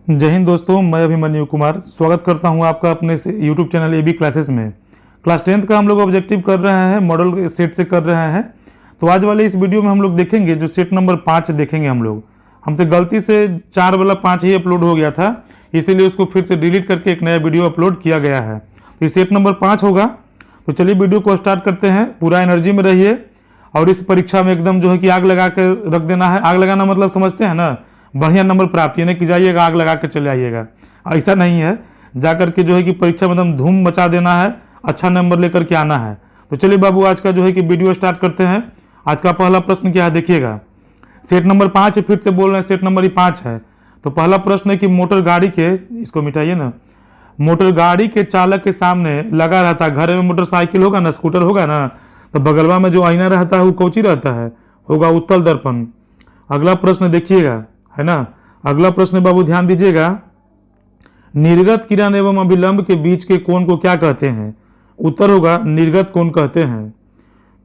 जय हिंद दोस्तों, मैं अभिमन्यु कुमार स्वागत करता हूं आपका अपने यूट्यूब चैनल एबी क्लासेस में। क्लास 10th का हम लोग ऑब्जेक्टिव कर रहे हैं, मॉडल सेट से कर रहे हैं। तो आज वाले इस वीडियो में हम लोग देखेंगे जो सेट नंबर 5 देखेंगे हम लोग। हमसे गलती से 4 वाला 5 ही अपलोड हो गया था, इसीलिए उसको फिर से डिलीट करके एक नया वीडियो अपलोड किया गया है। तो सेट नंबर 5 होगा। तो चलिए वीडियो को स्टार्ट करते हैं। पूरा एनर्जी में रहिए और इस परीक्षा में एकदम जो है कि आग लगा के रख देना है। आग लगाना मतलब समझते हैं ना, बढ़िया नंबर प्राप्त, ये नहीं कि जाइएगा आग लगा के चले आइएगा, ऐसा नहीं है। जा करके जो है कि परीक्षा में एकदम धूम मचा देना है, अच्छा नंबर लेकर के आना है। तो चलिए बाबू, आज का जो है कि वीडियो स्टार्ट करते हैं। आज का पहला प्रश्न क्या है देखिएगा। सेट नंबर 5 फिर से बोल रहे हैं, सेट नंबर ही 5 है। तो पहला प्रश्न है कि मोटर गाड़ी के, इसको मिटाइए ना, मोटर गाड़ी के चालक के सामने लगा रहता है, घर में मोटरसाइकिल होगा ना, स्कूटर होगा ना, तो बगलवा में जो आईना रहता है वो कौची रहता है, होगा उत्तल दर्पण। अगला प्रश्न देखिएगा, है ना। अगला प्रश्न बाबू ध्यान दीजिएगा, निर्गत किरण एवं अभिलंब के बीच के कोण को क्या कहते हैं। उत्तर होगा निर्गत कोण कहते हैं।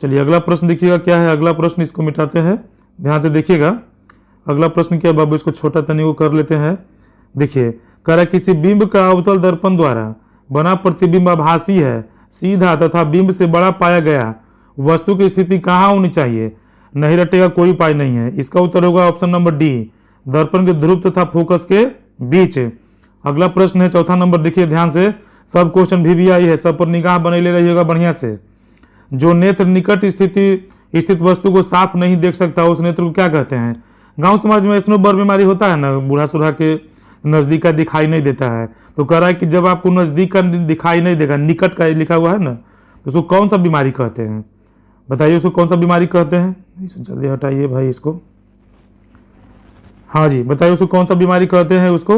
चलिए अगला प्रश्न देखिएगा क्या है। अगला प्रश्न, इसको मिटाते हैं, ध्यान से देखिएगा। अगला प्रश्न क्या है बाबू, इसको छोटा तनी को कर लेते हैं। देखिए, कह रहा किसी बिंब का अवतल दर्पण द्वारा बना प्रतिबिंब आभासी है, सीधा तथा बिंब से बड़ा पाया गया, वस्तु की स्थिति कहाँ होनी चाहिए, नहीं रटेगा कोई उपाय नहीं है। इसका उत्तर होगा ऑप्शन नंबर डी, दर्पण के ध्रुव तथा फोकस के बीच। अगला प्रश्न है चौथा नंबर, देखिए ध्यान से। सब क्वेश्चन VVI है, सब पर निगाह बने रहिएगा बढ़िया से। जो नेत्र निकट स्थित वस्तु को साफ नहीं देख सकता, उस नेत्र को क्या कहते हैं। गांव समाज में स्नो बर्न बीमारी होता है ना, बूढ़ा सूढ़ा के नजदीक का दिखाई नहीं देता है। तो कह रहा है कि जब आपको नजदीक का दिखाई नहीं देगा, निकट का लिखा हुआ है ना, तो उसको कौन सा बीमारी कहते हैं, बताइए उसको कौन सा बीमारी कहते हैं। जल्दी हटाइए भाई इसको। हाँ जी, बताइए उसको कौन सा बीमारी कहते हैं उसको।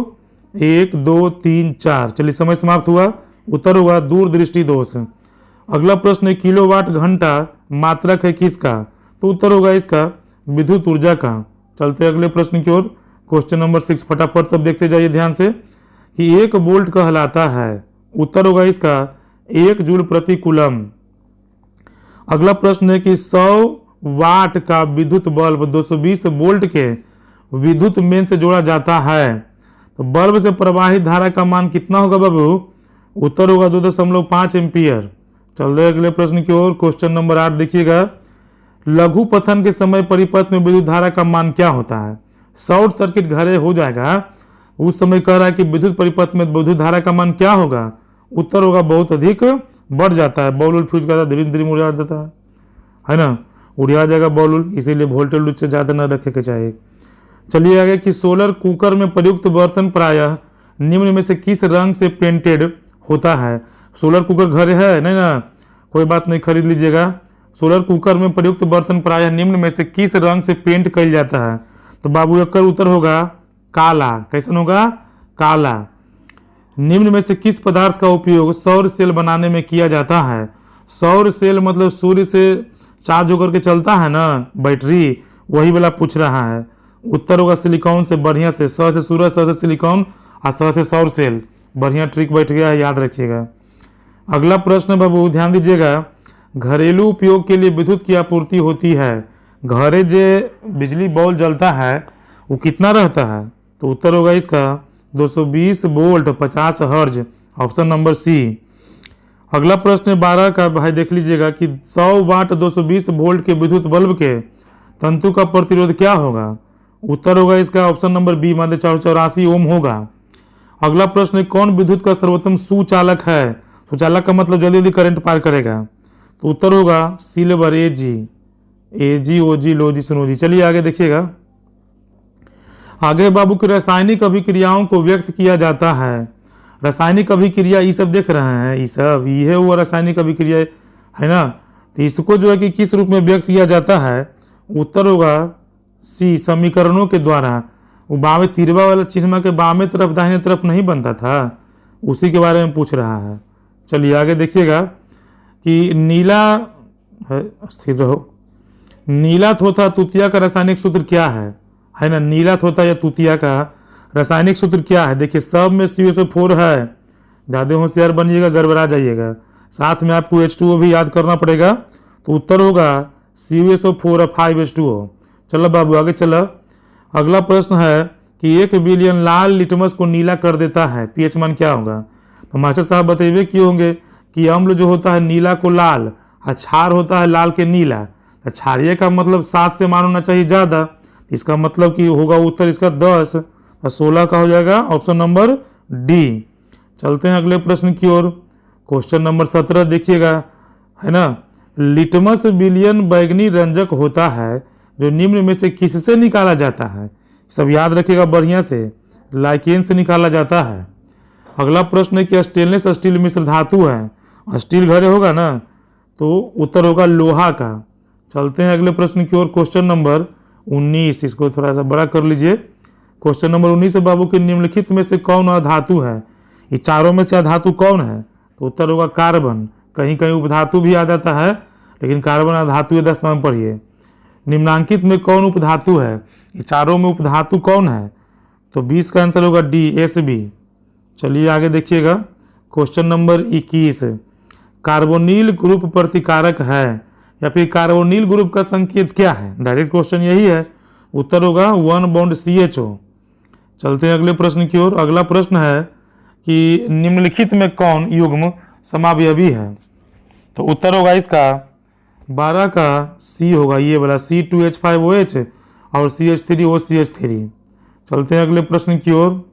1 2 3 4, चलिए समय समाप्त हुआ। उत्तर होगा दूरदृष्टि दोष। अगला प्रश्न, किलोवाट घंटा मात्रक है किसका, तो उत्तर होगा इसका विद्युत ऊर्जा का। चलते अगले प्रश्न की ओर। क्वेश्चन नंबर 6 फटाफट सब देखते जाइए ध्यान से, कि 1 वोल्ट कहलाता है। उत्तर होगा इसका 1 जूल प्रति कूलम। अगला प्रश्न है कि 100 वाट का विद्युत बल्ब 220 वोल्ट के विद्युत मेन से जोड़ा जाता है, तो बल्ब से प्रवाहित धारा का मान कितना होगा बाबू। उत्तर होगा 2.5 एम्पियर। चलते अगले प्रश्न की ओर। क्वेश्चन नंबर 8 देखिएगा, लघु पथन के समय परिपथ में विद्युत धारा का मान क्या होता है। शॉर्ट सर्किट घरे हो जाएगा उस समय कह रहा है कि विद्युत परिपथ में विद्युत धारा का मान क्या होगा। उत्तर होगा बहुत अधिक बढ़ जाता है। बॉल फ्यूज का धीरे धीरे उड़ा देता है ना, उड़ा जाएगा बॉल, इसीलिए वोल्टेज से ज़्यादा न रखे के चाहिए। चलिए आगे, कि सोलर कुकर में प्रयुक्त बर्तन प्रायः निम्न में से किस रंग से पेंटेड होता है। सोलर कुकर घर है नहीं ना, कोई बात नहीं, खरीद लीजिएगा। सोलर कुकर में प्रयुक्त बर्तन प्रायः निम्न में से किस रंग से पेंट किया जाता है, तो बाबू एक उत्तर होगा काला। कैसन होगा, काला। निम्न में से किस पदार्थ का उपयोग सौर सेल बनाने में किया जाता है। सौर सेल मतलब सूर्य से चार्ज होकर के चलता है ना बैटरी, वही वाला पूछ रहा है। उत्तर होगा सिलिकॉन से। बढ़िया से, स से सूरज, स से सिलिकॉन और स से सौर सेल। बढ़िया ट्रिक बैठ गया है, याद रखिएगा। अगला प्रश्न बाबू ध्यान दीजिएगा, घरेलू उपयोग के लिए विद्युत की आपूर्ति होती है, घरे जो बिजली बॉल जलता है वो कितना रहता है, तो उत्तर होगा इसका 220 वोल्ट 50 हर्ज, ऑप्शन नंबर सी। अगला प्रश्न 12 का भाई देख लीजिएगा, कि 100 वाट 220 वोल्ट के विद्युत बल्ब के तंतु का प्रतिरोध क्या होगा। उत्तर होगा इसका ऑप्शन नंबर बी, माध्य 484 ओम होगा। अगला प्रश्न, कौन विद्युत का सर्वोत्तम सुचालक है। सुचालक का मतलब जल्दी जल्दी करंट पार करेगा, तो उत्तर होगा सिल्वर। एजी ओजी लोजी सुनोजी। चलिए आगे देखिएगा। आगे बाबू की रासायनिक अभिक्रियाओं को व्यक्त किया जाता है। रासायनिक अभिक्रिया ये सब देख रहे हैं, ये सब ये है वो रासायनिक अभिक्रिया है ना, तो इसको जो है कि किस रूप में व्यक्त किया जाता है। उत्तर होगा सी, समीकरणों के द्वारा। वो बामे तिरवा वाला चिन्ह के बामे तरफ दाहिने तरफ नहीं बनता था, उसी के बारे में पूछ रहा है। चलिए आगे देखिएगा, कि नीला स्थिर रहो, नीला तथा तुतिया का रासायनिक सूत्र क्या है ना। नीला तथा या तुतिया का रासायनिक सूत्र क्या है। देखिए सब में CuSO4 है, ज़्यादा होशियार बनिएगा गड़बड़ा जाइएगा। साथ में आपको H2O भी याद करना पड़ेगा, तो उत्तर होगा CuSO4 और 5H2O। चलो बाबू आगे चलो। अगला प्रश्न है, कि 1 बिलियन लाल लिटमस को नीला कर देता है, पीएच मान क्या होगा? तो मास्टर साहब बतेबे किए होंगे कि अम्ल जो होता है नीला को लाल और क्षार होता है लाल के नीला। तो क्षारीय का मतलब 7 से मान होना चाहिए ज़्यादा, इसका मतलब कि होगा उत्तर इसका 10 और 16 का हो जाएगा ऑप्शन नंबर डी। चलते हैं अगले प्रश्न की ओर। क्वेश्चन नंबर 17 देखिएगा, है ना। लिटमस विलयन बैगनी रंजक होता है जो निम्न में से किससे निकाला जाता है? सब याद रखिएगा बढ़िया से, लाइकेन से निकाला जाता है। अगला प्रश्न है कि स्टेनलेस स्टील मिश्र धातु है, स्टील घरे होगा ना, तो उत्तर होगा लोहा का। चलते हैं अगले प्रश्न की ओर। क्वेश्चन नंबर 19, इसको थोड़ा सा बड़ा कर लीजिए। क्वेश्चन नंबर 19 है बाबू कि निम्नलिखित में से कौन अधातु है? ये चारों में से अधातु कौन है? तो उत्तर होगा कार्बन। कहीं कहीं उपधातु भी आ जाता है, लेकिन कार्बन अधातु है 10 में पढ़िए। निम्नांकित में कौन उपधातु है? ये चारों में उपधातु कौन है? तो 20 का आंसर होगा डी, एसबी। चलिए आगे देखिएगा। क्वेश्चन नंबर 21, कार्बोनिल ग्रुप प्रतिकारक है या फिर कार्बोनिल ग्रुप का संकेत क्या है? डायरेक्ट क्वेश्चन यही है, उत्तर होगा 1 बॉन्ड CHO। चलते हैं अगले प्रश्न की ओर। अगला प्रश्न है कि निम्नलिखित में कौन युग्म समावयवी है? तो उत्तर होगा इसका 12 का C होगा, ये वाला C2H5OH और CH3OCH3। चलते हैं अगले प्रश्न की ओर।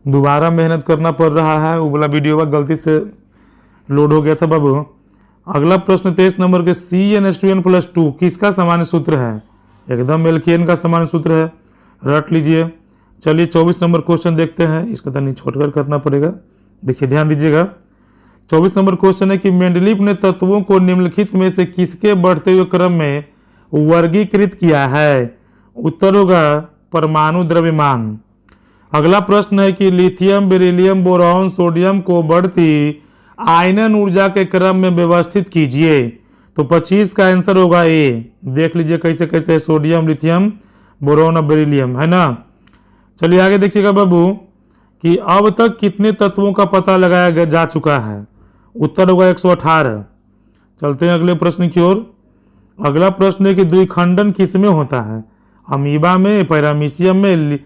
दोबारा मेहनत करना पड़ रहा है, वो वाला वीडियो गलती से लोड हो गया था बाबू। अगला प्रश्न 23 नंबर के CnH2n+2 किसका सामान्य सूत्र है? एकदम एल्केन का सामान्य सूत्र है, रट लीजिए। चलिए 24 नंबर क्वेश्चन देखते हैं, इसका तो नहीं छोड़कर करना पड़ेगा, देखिए ध्यान दीजिएगा। 24 नंबर क्वेश्चन है कि मेंडलीफ ने तत्वों को निम्नलिखित में से किसके बढ़ते हुए क्रम में वर्गीकृत किया है? उत्तर होगा परमाणु द्रव्यमान। अगला प्रश्न है कि लिथियम, बेरिलियम, बोरॉन, सोडियम को बढ़ती आयनन ऊर्जा के क्रम में व्यवस्थित कीजिए। तो 25 का आंसर होगा ए। देख लीजिए कैसे कैसे है, सोडियम, लिथियम, बोरॉन और बेरिलियम, है ना। चलिए आगे देखिएगा बाबू कि अब तक कितने तत्वों का पता लगाया जा चुका है? उत्तर होगा 118। चलते हैं अगले प्रश्न की ओर। अगला प्रश्न है कि द्विखंडन किस में होता है? अमीबा में, पैरामीशियम में,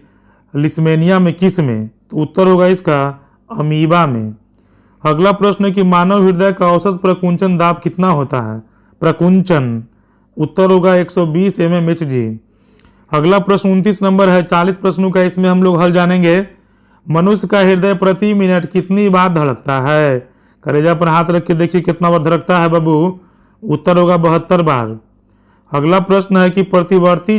लिस्मेनिया में, किस में? तो उत्तर होगा इसका अमीबा में। अगला प्रश्न है कि मानव हृदय का औसत प्रकुंचन दाब कितना होता है? प्रकुंचन, उत्तर होगा 120 mmHg। अगला प्रश्न 29 नंबर है, 40 प्रश्नों का इसमें हम लोग हल जानेंगे। मनुष्य का हृदय प्रति मिनट कितनी बार धड़कता है? कलेजा पर हाथ रख के देखिए कितना बार धड़कता है बाबू। उत्तर होगा 72 बार। अगला प्रश्न है कि प्रतिवर्ती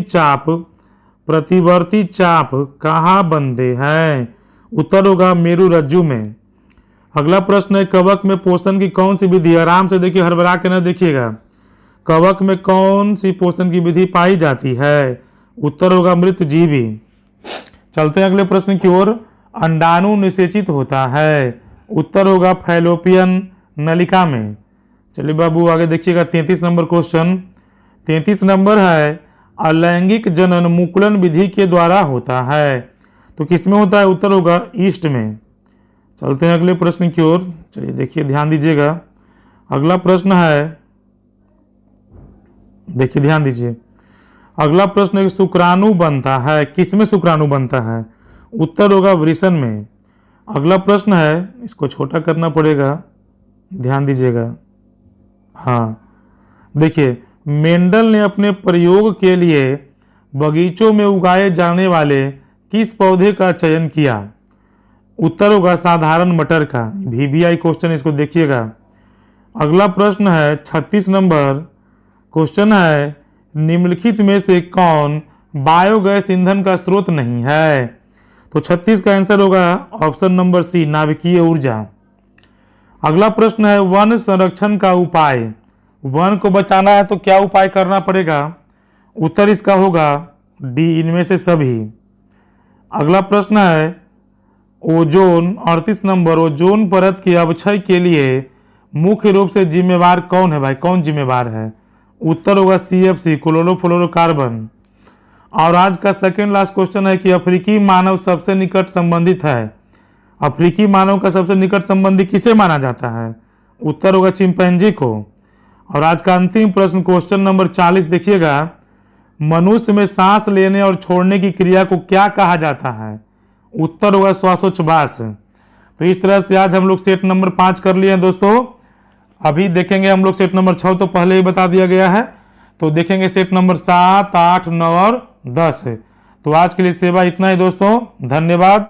चाप कहाँ बनते हैं? उत्तर होगा मेरुरज्जु में। अगला प्रश्न है कवक में पोषण की कौन सी विधि? आराम से देखिए, हड़बड़ा के ना देखिएगा। कवक में कौन सी पोषण की विधि पाई जाती है? उत्तर होगा मृतजीवी। चलते हैं अगले प्रश्न की ओर। अंडाणु निषेचित होता है, उत्तर होगा फैलोपियन नलिका में। चलिए बाबू आगे देखिएगा। 33 नंबर क्वेश्चन। 33 नंबर है अलैंगिक जनन मुकुलन विधि के द्वारा होता है, तो किसमें होता है? उत्तर होगा ईस्ट में। चलते हैं अगले प्रश्न की ओर। चलिए देखिए ध्यान दीजिएगा। अगला प्रश्न है, देखिए ध्यान दीजिए। अगला प्रश्न है शुक्राणु बनता है, किसमें शुक्राणु बनता है? उत्तर होगा वृषण में। अगला प्रश्न है, इसको छोटा करना पड़ेगा, ध्यान दीजिएगा। हाँ देखिए, मेंडल ने अपने प्रयोग के लिए बगीचों में उगाए जाने वाले किस पौधे का चयन किया? उत्तर होगा साधारण मटर का। VBI क्वेश्चन, इसको देखिएगा। अगला प्रश्न है 36 नंबर क्वेश्चन है निम्नलिखित में से कौन बायोगैस ईंधन का स्रोत नहीं है? तो 36 का आंसर होगा ऑप्शन नंबर सी, नाभिकीय ऊर्जा। अगला प्रश्न है वन संरक्षण का उपाय। वन को बचाना है तो क्या उपाय करना पड़ेगा? उत्तर इसका होगा डी, इनमें से सभी। अगला प्रश्न है ओजोन, 38 नंबर, ओजोन परत के अवक्षय के लिए मुख्य रूप से जिम्मेवार कौन है भाई? कौन जिम्मेवार है? उत्तर होगा CFC, क्लोरोफ्लोरोकार्बन। और आज का सेकंड लास्ट क्वेश्चन है कि अफ्रीकी मानव सबसे निकट संबंधित है। अफ्रीकी मानव का सबसे निकट संबंधी किसे माना जाता है? उत्तर होगा चिंपैंजी को। और आज का अंतिम प्रश्न क्वेश्चन नंबर 40 देखिएगा। मनुष्य में सांस लेने और छोड़ने की क्रिया को क्या कहा जाता है? उत्तर होगा श्वासोच्छ्वास। तो इस तरह से आज हम लोग सेट नंबर 5 कर लिए हैं दोस्तों। अभी देखेंगे हम लोग सेट नंबर 6 तो पहले ही बता दिया गया है, तो देखेंगे सेट नंबर 7, 8, 9 और 10 है। तो आज के लिए सेवा इतना ही दोस्तों, धन्यवाद।